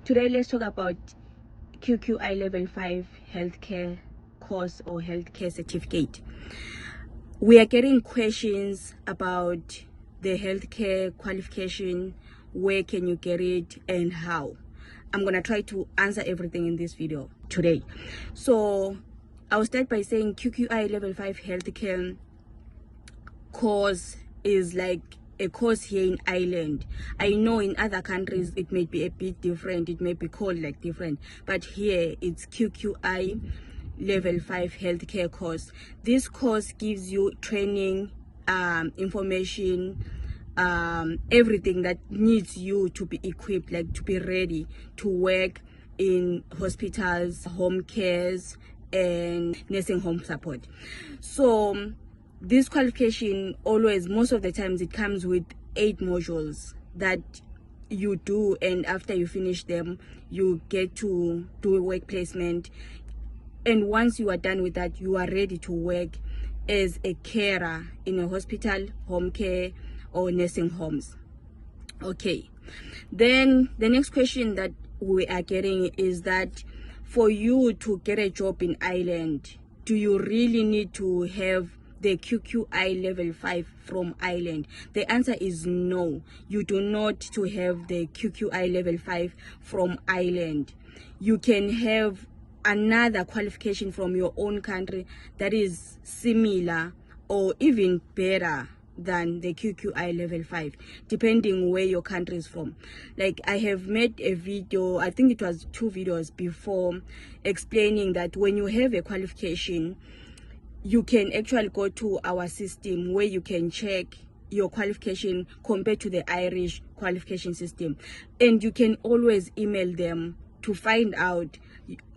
Today let's talk about QQI level 5 healthcare course or healthcare certificate. We are getting questions about the healthcare qualification, where can you get it and how. I'm gonna try to answer everything in this video today. So I'll start by saying QQI level 5 healthcare course is like a course here in Ireland. I know in other countries it may be a bit different, it may be called like different, but here it's QQI level 5 healthcare course. This course gives you training, information, everything that needs you to be equipped, like to be ready to work in hospitals, home cares and nursing home support. So this qualification always, most of the times, it comes with 8 modules that you do, and after you finish them you get to do a work placement, and once you are done with that, you are ready to work as a carer in a hospital, home care or nursing homes. Okay, then the next question that we are getting is that for you to get a job in Ireland, do you really need to have the QQI level 5 from Ireland? The answer is no. You do not to have the QQI level 5 from Ireland. You can have another qualification from your own country that is similar or even better than the QQI level 5, depending where your country is from. Like, I have made a video, I think it was 2 videos before, explaining that when you have a qualification, you can actually go to our system where you can check your qualification compared to the Irish qualification system, and you can always email them to find out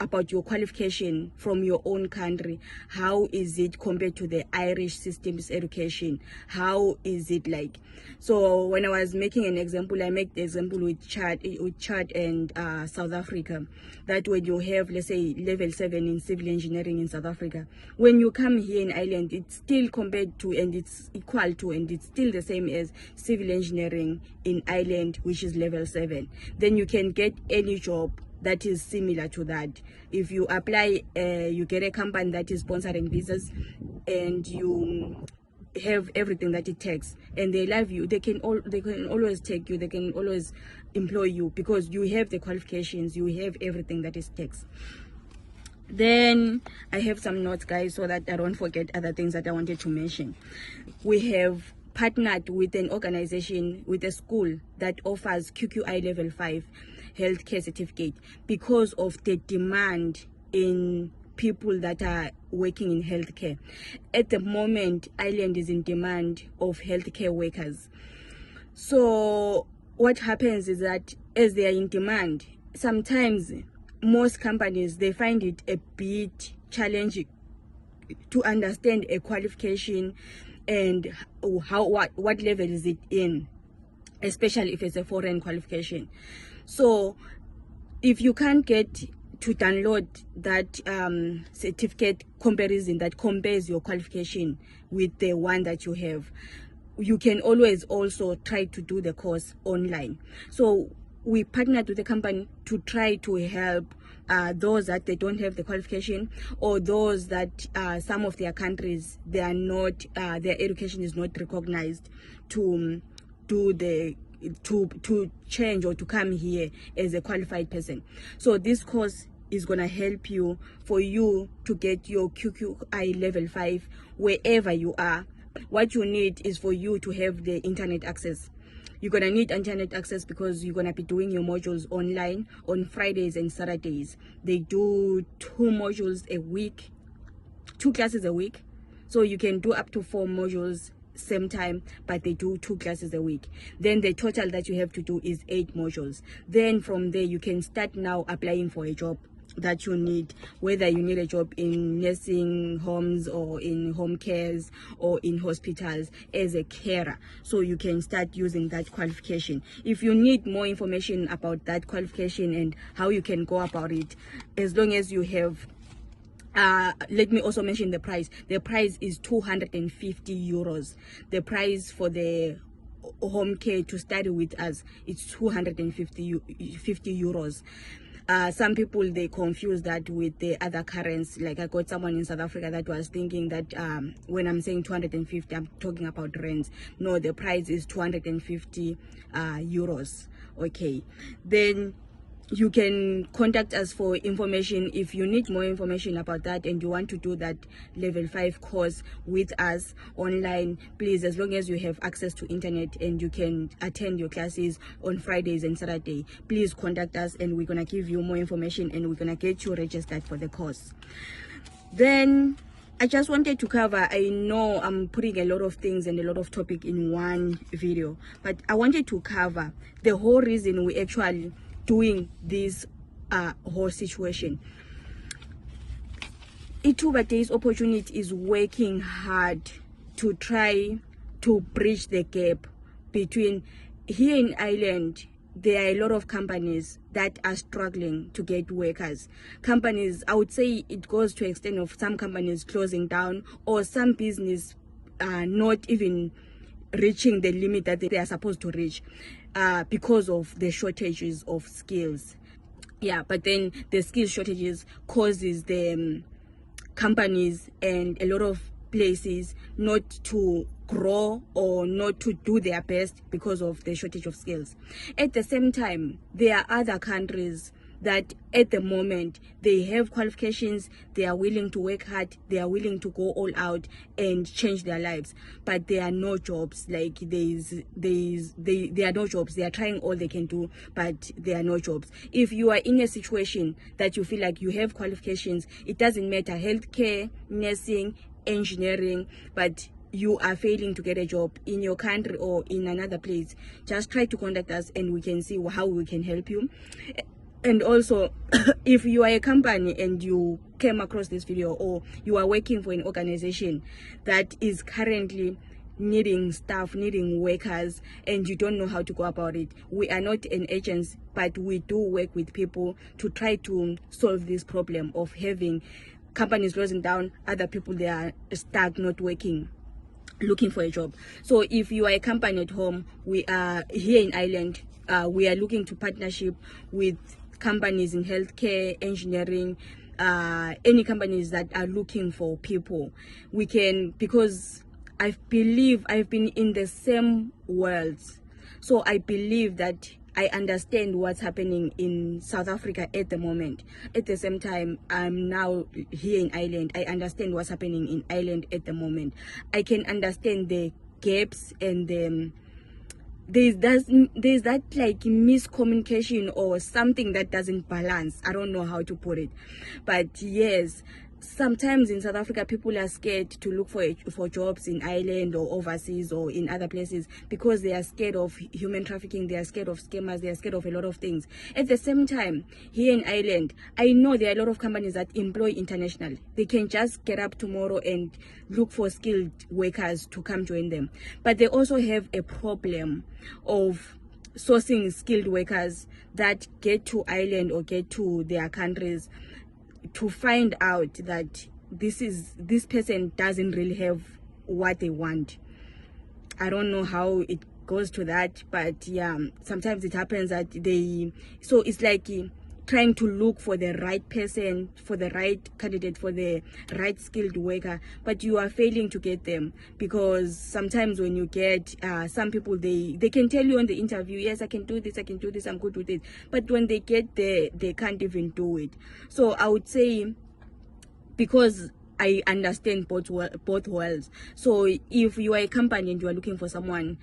about your qualification from your own country. How is it compared to the Irish system's education? How is it like? So when I was making an example, I make the example with Chad and South Africa, that when you have, let's say, level 7 in civil engineering in South Africa, when you come here in Ireland, it's still compared to, and it's equal to, and it's still the same as civil engineering in Ireland, which is level 7. Then you can get any job that is similar to that. If you apply, you get a company that is sponsoring visas, and you have everything that it takes, and they love you, they can always take you, they can always employ you, because you have the qualifications, you have everything that it takes. Then I have some notes, guys, so that I don't forget other things that I wanted to mention. We have partnered with an organization, with a school that offers QQI level 5 healthcare certificate because of the demand in people that are working in healthcare. At the moment, Ireland is in demand of healthcare workers. So what happens is that as they are in demand, sometimes most companies, they find it a bit challenging to understand a qualification and what level is it in, especially if it's a foreign qualification. So if you can't get to download that certificate comparison that compares your qualification with the one that you have, you can always also try to do the course online. So we partnered with the company to try to help those that they don't have the qualification, or those that some of their countries, they are not, their education is not recognized to do the to change or to come here as a qualified person. So this course is gonna help you, for you to get your QQI level 5 wherever you are. What you need is for you to have the internet access. You're gonna need internet access because you're gonna be doing your modules online on Fridays and Saturdays. They do 2 modules a week, 2 classes a week, so you can do up to 4 modules same time, but they do 2 classes a week. Then the total that you have to do is 8 modules. Then from there you can start now applying for a job that you need, whether you need a job in nursing homes or in home cares or in hospitals as a carer. So you can start using that qualification. If you need more information about that qualification and how you can go about it, as long as you have let me also mention the price. The price is 250 euros. The price for the home care to study with us, it's 250 euros. Some people, they confuse that with the other currency. Like I got someone in South Africa that was thinking that when I'm saying 250, I'm talking about rents. No, the price is 250 euros. Okay, then you can contact us for information if you need more information about that and you want to do that level 5 course with us online. Please, as long as you have access to internet and you can attend your classes on Fridays and Saturday, please contact us and we're gonna give you more information and we're gonna get you registered for the course. Then I just wanted to cover, I know I'm putting a lot of things and a lot of topic in one video, but I wanted to cover the whole reason we actually doing this whole situation. Ithuba Days Opportunity is working hard to try to bridge the gap between, here in Ireland there are a lot of companies that are struggling to get workers. Companies, I would say it goes to extent of some companies closing down, or some business not even reaching the limit that they are supposed to reach because of the shortages of skills. Yeah, but then the skill shortages causes the companies and a lot of places not to grow or not to do their best because of the shortage of skills. At the same time, there are other countries that at the moment they have qualifications, they are willing to work hard, they are willing to go all out and change their lives, but there are no jobs. Like there are no jobs. They are trying all they can do, but there are no jobs. If you are in a situation that you feel like you have qualifications, it doesn't matter, healthcare, nursing, engineering, but you are failing to get a job in your country or in another place, just try to contact us and we can see how we can help you. And also, if you are a company and you came across this video, or you are working for an organization that is currently needing staff, needing workers, and you don't know how to go about it, we are not an agency, but we do work with people to try to solve this problem of having companies closing down, other people, they are stuck, not working, looking for a job. So if you are a company at home, we are here in Ireland, we are looking to partnership with companies in healthcare, engineering, any companies that are looking for people. We can, because I believe I've been in the same worlds, so I believe that I understand what's happening in South Africa at the moment. At the same time, I'm now here in Ireland. I understand what's happening in Ireland at the moment. I can understand the gaps and the there's that like miscommunication or something that doesn't balance. I don't know how to put it, but yes, sometimes in South Africa people are scared to look for jobs in Ireland or overseas or in other places because they are scared of human trafficking, they are scared of scammers, they are scared of a lot of things. At the same time, here in Ireland, I know there are a lot of companies that employ international. They can just get up tomorrow and look for skilled workers to come join them, but they also have a problem of sourcing skilled workers that get to Ireland or get to their countries to find out that this person doesn't really have what they want. I don't know how it goes to that, but yeah, sometimes it happens that so it's like trying to look for the right person, for the right candidate, for the right skilled worker, but you are failing to get them, because sometimes when you get some people, they can tell you in the interview, yes, I can do this, I'm good with it, but when they get there, they can't even do it. So I would say, because I understand both worlds, so if you are a company and you are looking for someone,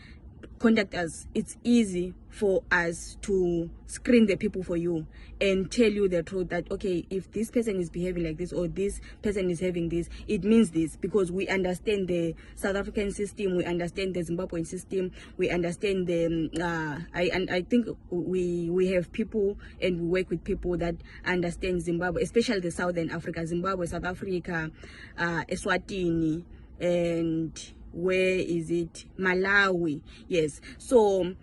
contact us. It's easy for us to screen the people for you and tell you the truth that, okay, if this person is behaving like this or this person is having this, it means this, because we understand the South African system, we understand the Zimbabwean system, we understand the I think we have people and we work with people that understand Zimbabwe, especially the Southern Africa, Zimbabwe, South Africa, Eswatini, and where is it, Malawi. Yes, so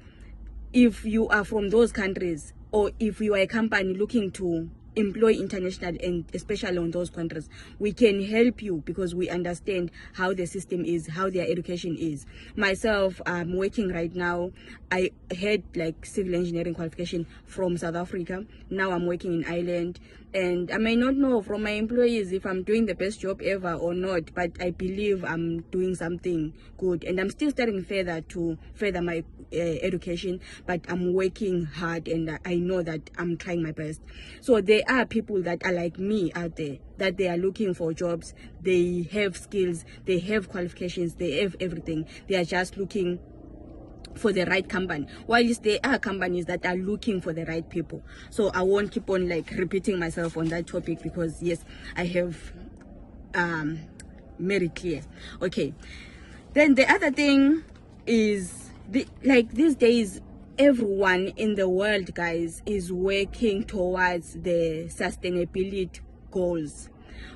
if you are from those countries, or if you are a company looking to employ international, and especially on those countries. We can help you because we understand how the system is, how their education is. Myself, I'm working right now. I had like civil engineering qualification from South Africa. Now I'm working in Ireland, and I may not know from my employees if I'm doing the best job ever or not, but I believe I'm doing something good, and I'm still studying further to further my education, but I'm working hard, and I know that I'm trying my best. So there are people that are like me out there, that they are looking for jobs. They have skills, they have qualifications, they have everything. They are just looking for the right company, whilst there are companies that are looking for the right people. So I won't keep on like repeating myself on that topic, because yes, I have made it clear. Okay, then the other thing is like these days everyone in the world, guys, is working towards the sustainability goals.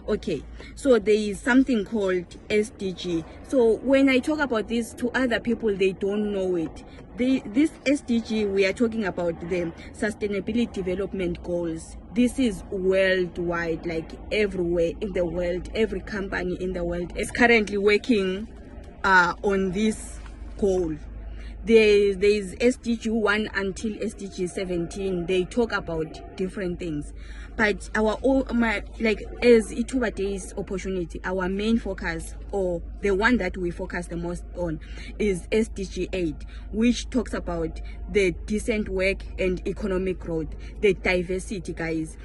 Okay, so there is something called SDG. So when I talk about this to other people, they don't know it. This SDG, we are talking about the Sustainability Development Goals. This is worldwide, like everywhere in the world. Every company in the world is currently working on this goal. There is SDG 1 until SDG 17. They talk about different things, but like as Ithuba Day's opportunity, our main focus, or the one that we focus the most on, is SDG 8, which talks about the decent work and economic growth, the diversity, guys.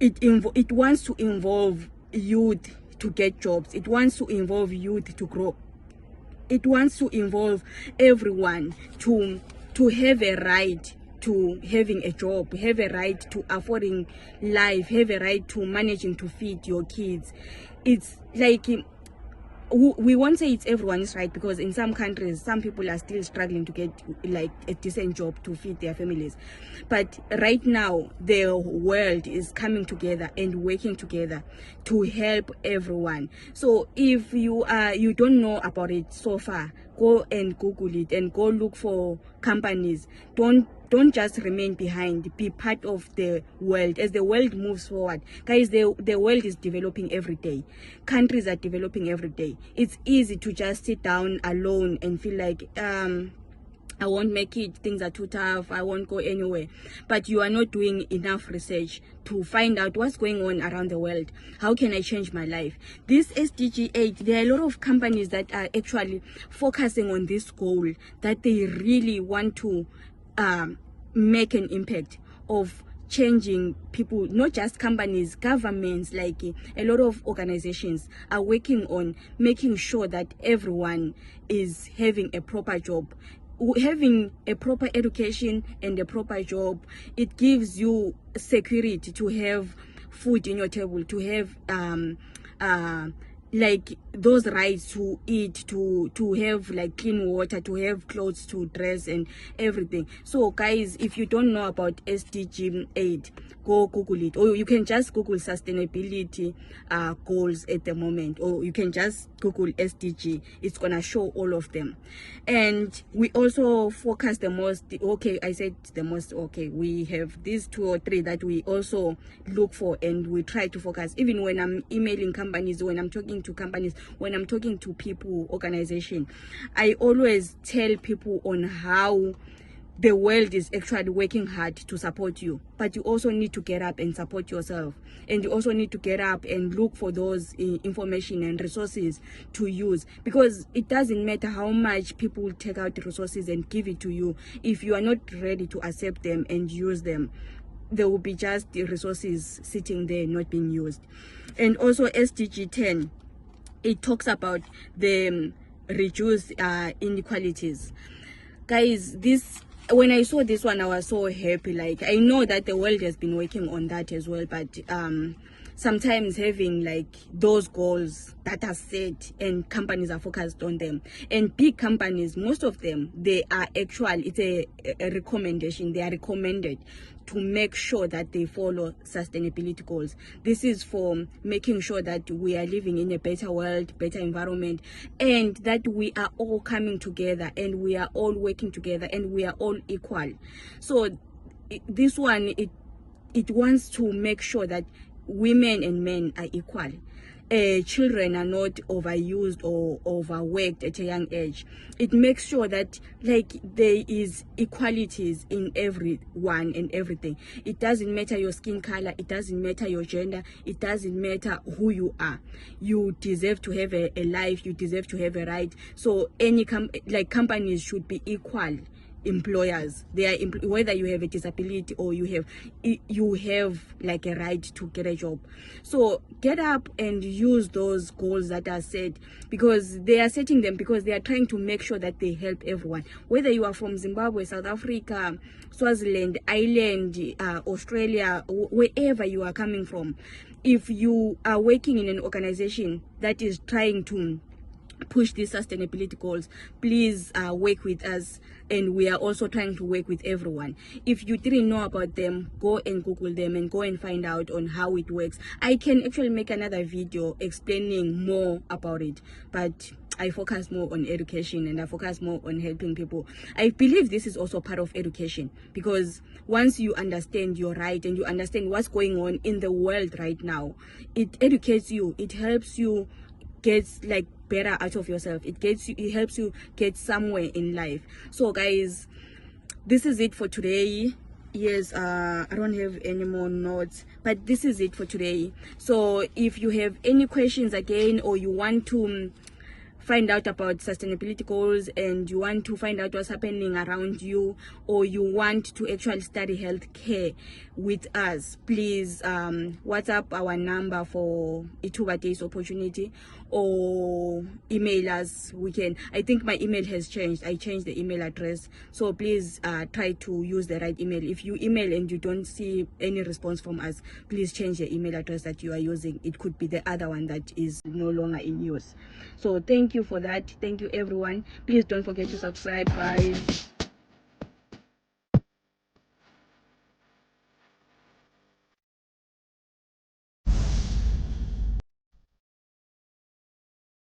It wants to involve youth to get jobs. It wants to involve youth to grow. It wants to involve everyone to have a right to having a job, have a right to affording life, have a right to managing to feed your kids. It's like, we won't say it's everyone's right, because in some countries some people are still struggling to get like a decent job to feed their families. But right now the world is coming together and working together to help everyone. So if you don't know about it so far, go and Google it and go look for companies. Don't just remain behind. Be part of the world as the world moves forward. Guys, the world is developing every day. Countries are developing every day. It's easy to just sit down alone and feel like I won't make it, things are too tough, I won't go anywhere. But you are not doing enough research to find out what's going on around the world. How can I change my life? This SDG 8, there are a lot of companies that are actually focusing on this goal, that they really want to make an impact of changing people. Not just companies, governments, like a lot of organizations are working on making sure that everyone is having a proper job. Having a proper education and a proper job, it gives you security to have food in your table, to have like those rights to eat, to have like clean water, to have clothes to dress and everything. So guys, if you don't know about SDG 8, go Google it, or you can just Google sustainability goals at the moment, or you can just Google SDG. It's gonna show all of them. And we also focus the most, okay, I said the most, okay, we have these 2 or 3 that we also look for, and we try to focus. Even when I'm emailing companies, when I'm talking to companies, when I'm talking to people, organization, I always tell people on how the world is actually working hard to support you, but you also need to get up and support yourself, and you also need to get up and look for those information and resources to use, because it doesn't matter how much people take out the resources and give it to you. If you are not ready to accept them and use them, there will be just the resources sitting there not being used. And also SDG 10, it talks about the reduced inequalities. Guys, when I saw this one, I was so happy. Like, I know that the world has been working on that as well, but sometimes having like those goals that are set and companies are focused on them, and big companies, most of them, they are actually, it's a recommendation, they are recommended to make sure that they follow sustainability goals. This is for making sure that we are living in a better world, better environment, and that we are all coming together and we are all working together and we are all equal. So this one, it wants to make sure that women and men are equal. Children are not overused or overworked at a young age. It makes sure that like there is equalities in everyone and everything. It doesn't matter your skin color, it doesn't matter your gender, it doesn't matter who you are. You deserve to have a life, you deserve to have a right. So any companies should be equal employers. They are whether you have a disability or you have like a right to get a job. So get up and use those goals that are set, because they are setting them because they are trying to make sure that they help everyone, whether you are from Zimbabwe, South Africa, Swaziland, Ireland, Australia, wherever you are coming from. If you are working in an organization that is trying to push these sustainability goals, please work with us, and we are also trying to work with everyone. If you didn't know about them, go and Google them and go and find out on how it works. I can actually make another video explaining more about it, but I focus more on education and I focus more on helping people. I believe this is also part of education, because once you understand your right and you understand what's going on in the world right now, it educates you, it helps you get like better out of yourself, it helps you get somewhere in life. So guys, this is it for today. Yes, I don't have any more notes, but this is it for today. So if you have any questions again, or you want to find out about sustainability goals, and you want to find out what's happening around you, or you want to actually study healthcare with us, please WhatsApp our number for Ithuba Days Opportunity, or email us. I think my email has changed. I changed the email address, so please try to use the right email. If you email and you don't see any response from us, please change the email address that you are using. It could be the other one that is no longer in use. So thank you for that. Thank you everyone. Please don't forget to subscribe, guys.